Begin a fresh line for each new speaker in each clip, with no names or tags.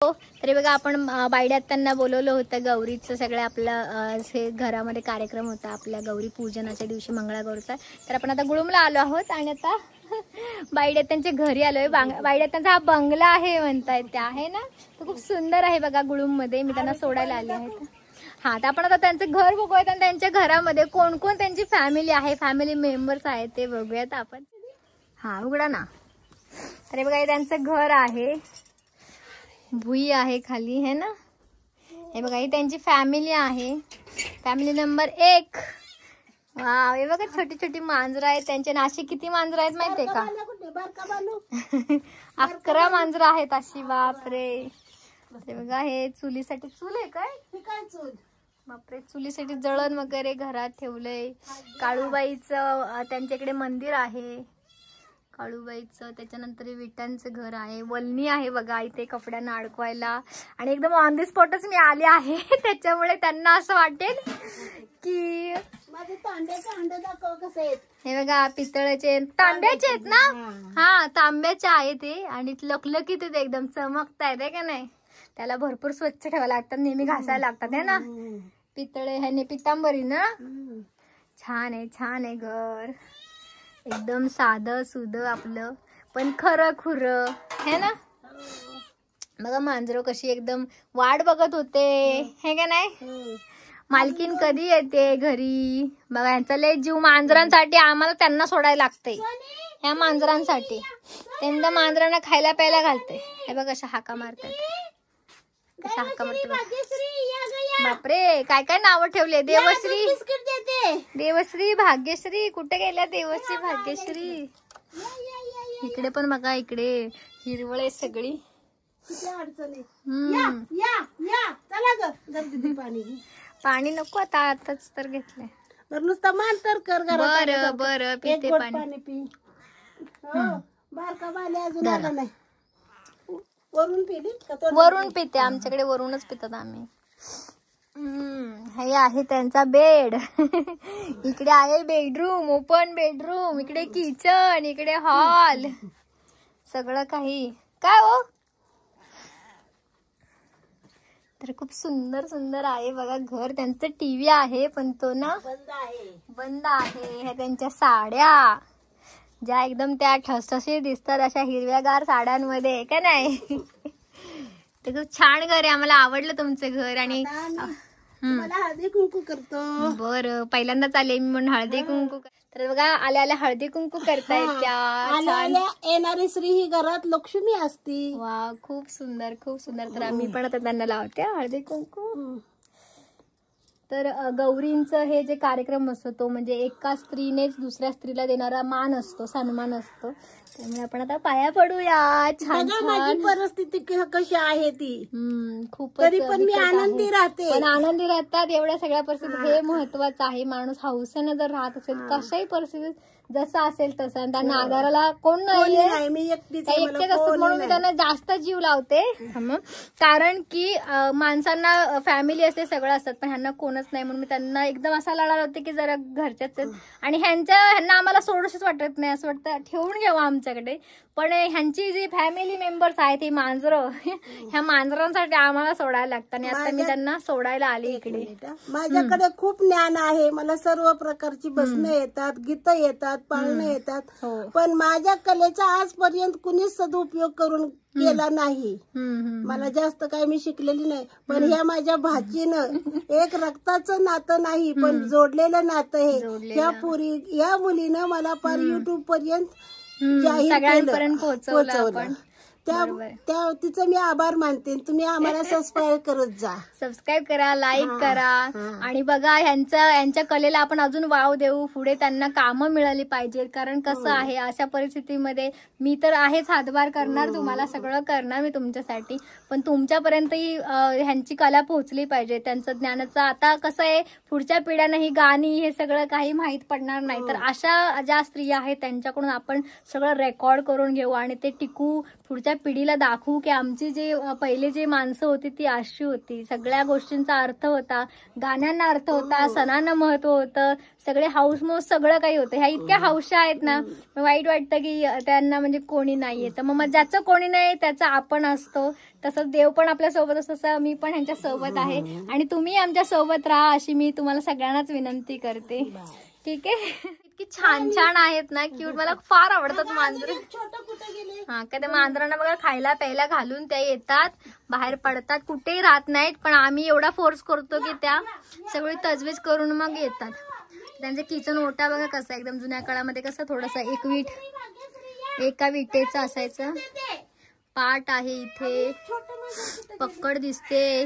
तरी बघा आपण बायडे आत्यांना बोलवलं होतं गौरीचं सगळं आपलं हे घरामध्ये कार्यक्रम होता आपल्या गौरी पूजनाच्या दिवशी मंगळागौरचा. तर आपण आता गुळुमला आलो आहोत आणि आता बायडे आत्यांच्या घरी आलोय. बायडे आत्यांचा हा बंगला आहे म्हणतायत त्या आहे ना, तो खूप सुंदर आहे बघा गुळुम मध्ये. मी त्यांना सोडायला आले आहेत. हा तर आपण आता त्यांचं घर बघूयात आणि त्यांच्या घरामध्ये कोण कोण त्यांची फॅमिली आहे, फॅमिली मेंबर्स आहेत ते बघूयात आपण. हा उघडा ना. अरे बघा हे त्यांचं घर आहे, भुई आहे खाली है ना. हे बघा ही त्यांची फॅमिली आहे, फॅमिली नंबर 1. वाव हे बघा छोटी छोटी मांजरं आहेत त्यांचे. नाशिक किती मांजरं आहेत माहितीये का? 11 मांजरं आहेत अशी. बापरे. हे बघा हे चुलीसाठी चूल आहे काय चूल. बापरे चुलीसाठी जळण वगैरे घरात ठेवलंय. काळूबाईचं त्यांच्याकडे मंदिर आहे काळूबाईचं. त्याच्यानंतर विटांचं घर आहे, वलनी आहे बघा इथे कपड्यांना अडकवायला. आणि एकदम ऑन दी स्पॉटच मी आले आहे त्याच्यामुळे त्यांना असं वाटेल की
माझे तांब्याचे अंडे दाखव कसे आहेत.
हे बघा पितळेचे तांब्याचे आहेत ना. हा तांब्याचे आहे ते आणि लकलकीत ते एकदम चमकतायत आहे का नाही. त्याला भरपूर स्वच्छ ठेवायला लागतात, नेहमी घासायला लागतात है ना. पितळे ह्याने पितांबरी ना. छान आहे घर. एकदम साधं सुधं आपलं पण खरं खुरं है ना. बघा मांजरं कशी एकदम वाट बघत होते हे का नाही. मालकीन कधी येते घरी. बघा यांचा लय जीव मांजरांसाठी. आम्हाला त्यांना सोडायला लागतंय ह्या मांजरांसाठी. त्यांना मांजरांना खायला प्यायला घालते. हे बघा कशा हाका मारतात, कशा हाका मारतात. बापरे काय काय नावं ठेवले. देवश्री भाग्यश्री. कुठे गेल्या देवश्री भाग्यश्री. इकडे पण बघा इकडे हिरवळ आहे सगळी. पाणी नको आता, आताच तर घेतलंय.
नुसतं मान तर कर.
बरं बरं पिते पाणी
पी. बारका बाले अजून आला नाही. वरून पिली
वरून पिते. आमच्याकडे वरूनच पितात आम्ही. हे आहे त्यांचा बेड. इकडे आहे बेडरूम, ओपन बेडरूम. इकडे किचन, इकडे हॉल, सगळं काही. काय हो तर खूप सुंदर सुंदर आहे बघा घर. त्यांचं टीव्ही आहे पण तो ना बंद आहे. ह्या त्यांच्या साड्या ज्या एकदम त्या ठसठशी दिसतात अशा हिरव्यागार साड्यांमध्ये का नाही. ते खूप छान घर आहे. आम्हाला आवडलं तुमचं घर. आणि
हळदी कुंकू करतो.
बरं पहिल्यांदाच आले मी म्हणून हळदी कुंकू. तर बघा आल्या आल्या हळदी कुंकू करतायत त्या.
येणारी स्त्री ही घरात लक्ष्मी असती.
वा खूप सुंदर खूप सुंदर. तर आम्ही पण आता त्यांना लावते हळदी कुंकू. तर गौरींचं हे जे कार्यक्रम असतो तो म्हणजे एका स्त्रीनेच दुसऱ्या स्त्रीला देणारा मान असतो, सन्मान असतो. त्यामुळे आपण आता पाया पडूया. छान
माझी परिस्थिती कशी आहे ती.
खूप
तरी पण मी आनंदी राहते.
पण आनंदी राहतात एवढ्या सगळ्या परिस्थितीत हे महत्वाचं आहे. माणूस हौसेनं जर राहत असेल कशाही परिस्थितीत जसं असेल तसं. आणि त्यांना आधाराला कोण नाहीये.
मी एकटेच
असतात म्हणून मी त्यांना जास्त जीव लावते. कारण की माणसांना फॅमिली असते सगळं असतात पण ह्यांना कोणच नाही. म्हणून मी त्यांना एकदम असा लढा लावते की जरा घरच्याच आहेत. आणि ह्यांना आम्हाला सोडूशच वाटत नाही. असं वाटतं ठेवून घ्यावं आमच्याकडे. पण ह्यांची जी फॅमिली मेंबर्स आहेत ही मांजरं, ह्या मांजरांसाठी आम्हाला सोडायला लागतं. आणि आता मी त्यांना सोडायला आले इकडे.
माझ्याकडे खूप ज्ञान आहे. मला सर्व प्रकारची बसणं येतात, गीतं येतात, पाळणं येतात. पण माझ्या कलेचा आजपर्यंत कुणीच सदुपयोग करून केला नाही. मला जास्त काही मी शिकलेली नाही. पण ह्या माझ्या भाचीनं एक रक्ताचं नातं नाही पण जोडलेलं नातं आहे. या मुलीनं मला फार युट्यूब पर्यंत
सगळ्यांपर्यंत पोहोचवलं.
त्या तिचं मी आभार मानते. तुम्ही आम्हाला सबस्क्राईब करत जा.
सबस्क्राईब करा, लाईक करा. आणि बघा यांच्या कलेला आपण अजून वाव देऊ. पुढे त्यांना कामं मिळाली पाहिजेत. कारण कसं आहे अशा परिस्थितीमध्ये मी तर आहेच हातभार करणार, तुम्हाला सगळं करणार मी तुमच्यासाठी. पण तुमच्यापर्यंतही ह्यांची कला पोहोचली पाहिजे, त्यांचं ज्ञानाचं. आता कसं आहे पुढच्या पिढ्यांना ही गाणी हे सगळं काही माहीत पडणार नाही. तर अशा ज्या स्त्रिया आहेत त्यांच्याकडून आपण सगळं रेकॉर्ड करून घेऊ आणि ते टिकू. पुढच्या पिढीला दाखवू की आमची जे पहिले जे माणसं होती ती अशी होती. सगळ्या गोष्टींचा अर्थ होता, गाण्यांना अर्थ होता, सणांना महत्व होतं, सगळे हाऊसमोस सगळं काही होतं. ह्या इतक्या हौशा आहेत ना, वाईट वाटतं की त्यांना म्हणजे कोणी नाहीये. तर मग ज्याचं कोणी नाही त्याचा आपण असतो. तसंच देव पण आपल्या सोबत असतो, तसं मी पण ह्यांच्या सोबत आहे आणि तुम्ही आमच्या सोबत राहा अशी मी तुम्हाला सगळ्यांनाच विनंती करते. ठीक आहे. इतकी छान छान आहेत ना, क्यूट. मला फार आवडतात मांजर. हा, का त्या मांजरांना बघा खायला प्यायला घालून त्या येतात, बाहेर पडतात, कुठेही राहत नाहीत. पण आम्ही एवढा फोर्स करतो की त्या सगळी तजवीज करून मग येतात. त्यांचं किचन ओटा बघा कसं एकदम जुन्या काळामध्ये कसं थोडासा एका विटेचं असायचं. पाट आहे इथे, पक्कड दिसते,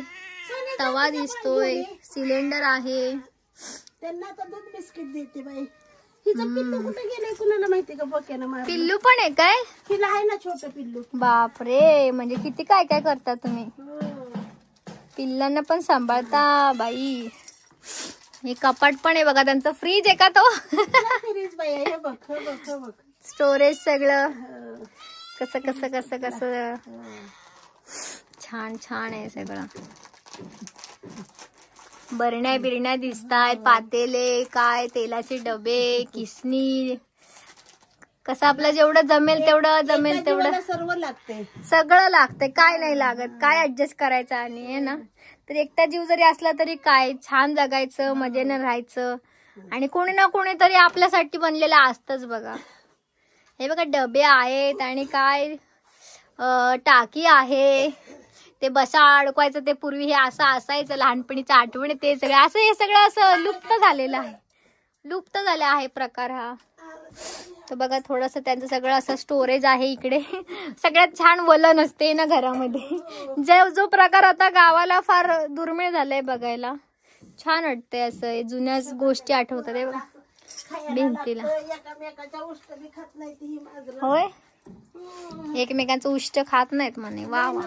तवा दिसतोय, सिलेंडर आहे.
त्यांना आता दूध बिस्किट देते बाई. हिचं पिल्लू कुठे गेले कुणाला माहिती का? बोक्यानं मारलं.
पिल्लू पण आहे काय?
हिला आहे ना छोटं पिल्लू.
बापरे, म्हणजे किती काय काय करता तुम्ही. पिल्लांना पण सांभाळता बाई. हे कपाट पण आहे बघा, त्यांचं फ्रीज आहे का तो?
फ्रीज बाई, हे बघ हे बघ हे बघ.
स्टोरेज सगळं कसं कसं कसं कसं छान छान आहे सगळं. बरण्या बिरण्या दिसतायत, पातेले, काय तेलाचे डबे, किसनी. कसं आपलं जेवढं जमेल तेवढं
सर्व लागते,
सगळं लागतंय. काय नाही लागत, काय ऍडजस्ट करायचं आणि आहे ना. तर एकटा जीव जरी असला तरी काय छान जगायचं, मजेनं राहायचं. आणि कोणी ना कोणीतरी आपल्यासाठी बनलेलं असतंच बघा. हे बघा डबे आहेत आणि काय टाकी आहे. ते बसा अडकवायचं ते पूर्वी हे असं असायचं, लहानपणीचं आठवण ते सगळं असं हे सगळं असं लुप्त झालेलं आहे, लुप्त झाला आहे प्रकार हा. तर बघा थोडस त्यांचं सगळं असं स्टोरेज आहे इकडे. सगळ्यात छान वलन असते ना घरामध्ये. जो प्रकार आता गावाला फार दुर्मिळ झालाय बघायला. छान वाटतंय असं, जुन्याच गोष्टी आठवतात आहे बघा भिंतीला. होय, एकमेकांचं उष्ट खात नाहीत म्हणे. वा वा.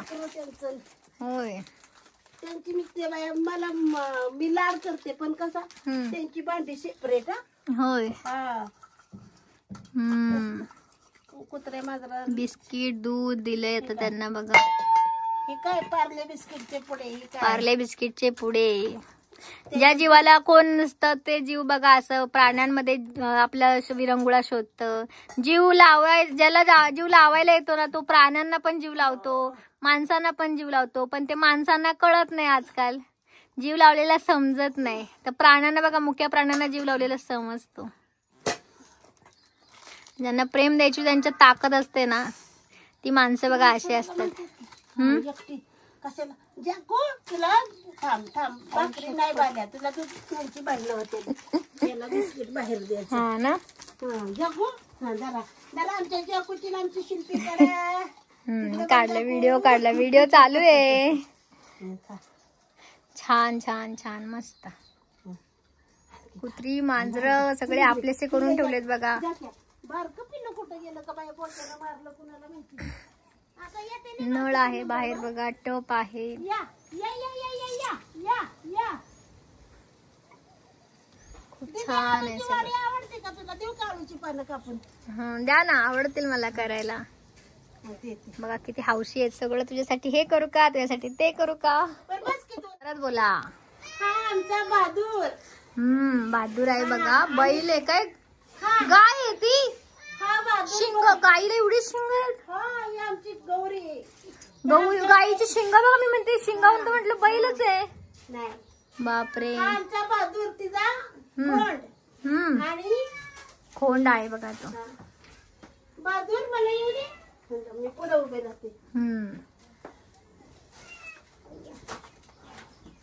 होय,
त्यांची मला मी लाड करते पण कसा त्यांची भांडी सेपरेट.
होय.
कुत्रे माझा
बिस्किट दूध दिलंय आता त्यांना बघा.
हे काय पार्ले बिस्किटचे पुडे.
पार्ले बिस्किटचे पुडे. ज्या जीवाला कोण नसतं ते जीव बघा असं प्राण्यांमध्ये आपला विरंगुळा शोधतं. ज्याला जीव लावायला येतो ना तो प्राण्यांना पण जीव लावतो, माणसांना पण जीव लावतो. पण ते माणसांना कळत नाही आजकाल, जीव लावलेला समजत नाही. तर प्राण्यांना बघा, मुख्य प्राण्यांना जीव लावलेला समजतो. ज्यांना प्रेम द्यायची त्यांच्यात ताकद असते ना, ती माणसं बघा अशी असतात.
कशाला तुला थांब थांब भाकरी नाही बाल्या, तुला तू त्यांची भांडणं होते. त्याला बिस्किट बाहेर द्यायचं.
हा ना.
जगू जरा जरा आमच्या जगूची आमची शिल्पी
काढला व्हिडिओ चालू आहे. छान छान छान मस्त. कुत्री मांजर सगळे आपलेसे करून ठेवलेत बघा.
बारकं पिल्लू कुठं गेलं का बाया, बोटानं मारलं कुणाला माहिती.
नळ आहे बाहेर बघा, टप आहे. खूप छान आहे सगळं.
आवडते का तुला? देऊ काळूची पानं कापून?
द्या ना, आवडतील मला करायला. बघा किती हौशी आहेत. सगळं तुझ्यासाठी हे करू का, तुझ्यासाठी ते करू का? परत बोला.
हा आमचा बहादूर.
बहादूर आहे बघा. बैल आहे काय? गाय आहे ती. शिंग, गाईला एवढी शिंग आहेत.
आमची गौरी.
गाईची शिंग बघा. मी म्हणते शिंगावून तर म्हटलं बैलच आहे. बापरे.
आमचा बहादूर, तिचा खोंड आणि
खोंड आहे बघा तो.
बहादूर मला एवढी मी पुढे उभे राहते.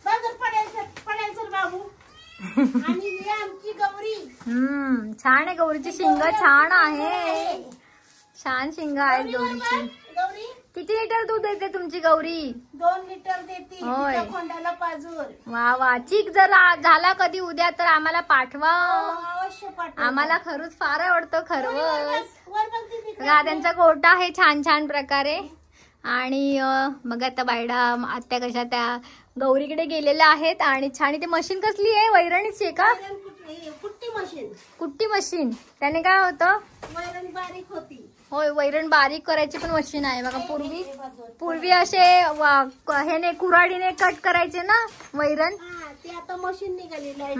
बहादूर पडायचं सर बाबू. आणि ही आमची गौरी.
छान आहे. गौरीची शिंग छान आहे. छान शिंग आहेत गौरीची.
गौरी
किती लिटर दूध देते तुमची गौरी?
2 लिटर देते. तिच्या खोंडाला पाजूर.
वा वा. चिक जर झाला कधी उद्या तर आम्हाला पाठवा.
अवश्य पाठवा.
आम्हाला खरंच फार आवडतं खरवस. त्यांचा गोठा आहे छान छान प्रकारे. आणि बघा आता बायडा आत्या कशा त्या गौरीकडे गेलेल्या आहेत. आणि छान. ते मशीन कसली आहे? वैरणीची आहे का? कुट्टी मशीन. त्याने काय होतं?
वैरण बारीक होती.
होय, वैरण बारीक करायची पण मशीन आहे बघा. पूर्वी असे ह्याने कुऱ्हाडीने कट करायचे ना वैरण.
ते आता मशीन निघालेली आहे.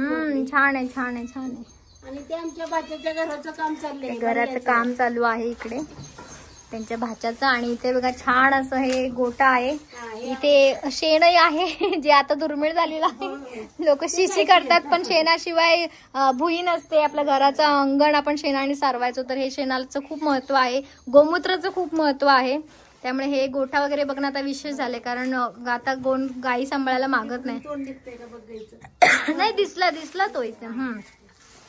छान आहे छान आहे छान आहे.
आणि ते आमच्या भाच्याच्या घराचं काम चाललंय.
घराचं काम चालू आहे इकडे त्यांच्या भाच्याचं. आणि इथे बघा छान असं हे गोठा आहे. इथे शेणही आहे जे आता दुर्मिळ झालेलं आहे. लोक शिशी करतात पण शेणाशिवाय भुई नसते. आपल्या घराचं अंगण आपण शेणाने सारवायचो तर हे शेणाचं खूप महत्व आहे. गोमूत्राचं खूप महत्व आहे. त्यामुळे हे गोठा वगैरे बघणं आता विशेष झाले कारण आता गाई सांभाळायला मागत नाही. नाही दिसला तो इथे.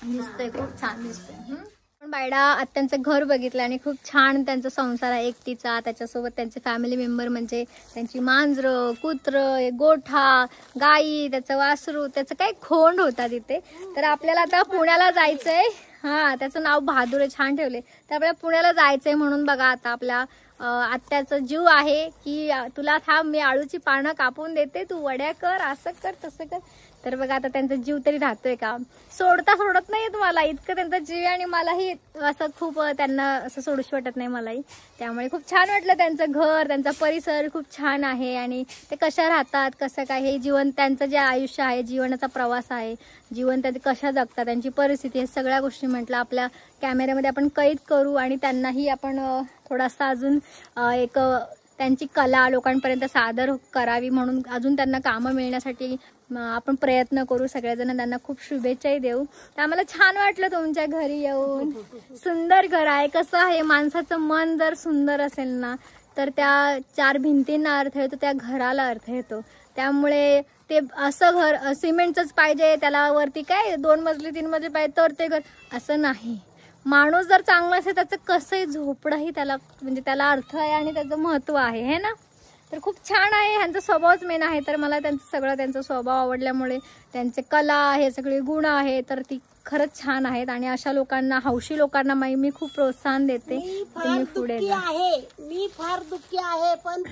दिसतोय खूप छान दिसतोय. पण बायडा आत्यांचं घर बघितलं आणि खूप छान त्यांचा संसार आहे एकटीचा. त्याच्यासोबत त्यांचे फॅमिली मेंबर म्हणजे त्यांची मांजरं, कुत्रं, गोठा, गाई, त्याचं वासरू, त्याचं काही खोंड होता तिथे. तर आपल्याला आता पुण्याला जायचंय. त्याचं नाव बहादूर आहे, छान ठेवले. तर आपल्याला पुण्याला जायचंय म्हणून बघा आता आपल्या आत्याचा जीव आहे की तुला थांब मी आळूची पानं कापून देते, तू वड्या कर, असं कर तसं कर. तर बघा आता त्यांचा जीव तरी राहतोय का. सोडत नाही तुम्हाला इतकं त्यांचा जीव. आणि मलाही असं खूप त्यांना असं सोडूशी वाटत नाही मलाही. त्यामुळे खूप छान वाटलं. त्यांचं घर, त्यांचा परिसर खूप छान आहे. आणि ते कशा राहतात, कसं काय, हे जीवन त्यांचं जे आयुष्य आहे, जीवनाचा प्रवास आहे, जीवन ते कशा जगतात, त्यांची परिस्थिती, हे सगळ्या गोष्टी म्हटलं आपल्या कॅमेऱ्यामध्ये आपण कैद करू. आणि त्यांनाही आपण थोडासा अजून एक त्यांची कला लोकांपर्यंत सादर करावी म्हणून अजून त्यांना कामं मिळण्यासाठी आपण प्रयत्न करू. सगळेजण त्यांना खूप शुभेच्छाही देऊ. तर आम्हाला छान वाटलं तुमच्या घरी येऊन. सुंदर घर आहे. कसं आहे, माणसाचं मन जर सुंदर असेल ना तर त्या चार भिंतींना अर्थ येतो, त्या घराला अर्थ येतो. त्यामुळे ते असं घर सिमेंटचंच पाहिजे, त्याला वरती काय 2 मजली 3 मजली पाहिजे तर ते घर, असं नाही. माणूस जर चांगला असेल त्याचं कसंही झोपडंही त्याला म्हणजे त्याला अर्थ आहे आणि त्याचं महत्व आहे, हे ना. तर खूप छान आहे. ह्यांचा स्वभावच मेन आहे. तर मला त्यांचा स्वभाव आवडल्यामुळे त्यांचे कला हे सगळे गुण आहे तर ती खरंच छान आहेत. आणि अशा लोकांना, हौशी लोकांना मी खूप प्रोत्साहन देते. तुम्ही पुढे
मी फार दुःखी आहे पण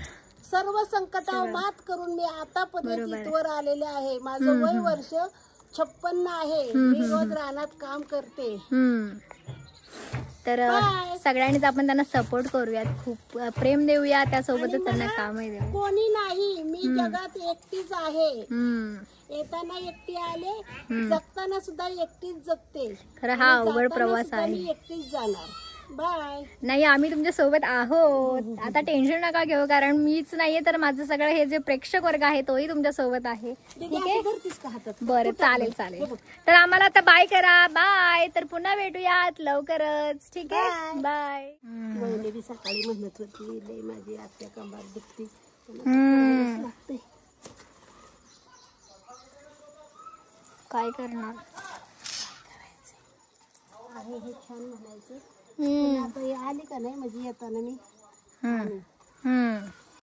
सर्व संकटावर मात करून मी आतापर्यंत इथवर आलेले आहे. माझं वय वर्ष 56 आहे. मी रोज रानात काम करते.
तर सगळ्यांनीच आपण त्यांना सपोर्ट करूयात, खूप प्रेम देऊया, त्यासोबतच त्यांना कामही देऊ.
कोणी नाही, मी जगात एकटीच आहे. येताना एकटी आले, जगताना सुद्धा एकटीच जगते.
खरं हा अवघड प्रवास आहे.
मी एकटीच जाणार. बाय.
नाही आम्ही तुमच्या सोबत आहोत. आता टेन्शन नका घेऊ कारण मीच नाहीये तर माझं सगळं हे जे प्रेक्षक वर्ग आहे तोही तुमच्या सोबत आहे. ठीक आहे, बरं चालेल. तर आम्हाला आता बाय करा. बाय. तर पुन्हा भेटूयात लवकरच. ठीक आहे, बाय.
वहिनी सकाळी म्हणत होती लई माझी आत्या कंबार दुखती.
काय करणार
आहे, हे छान म्हणायचं. आता आली का नाही म्हणजे येताना मी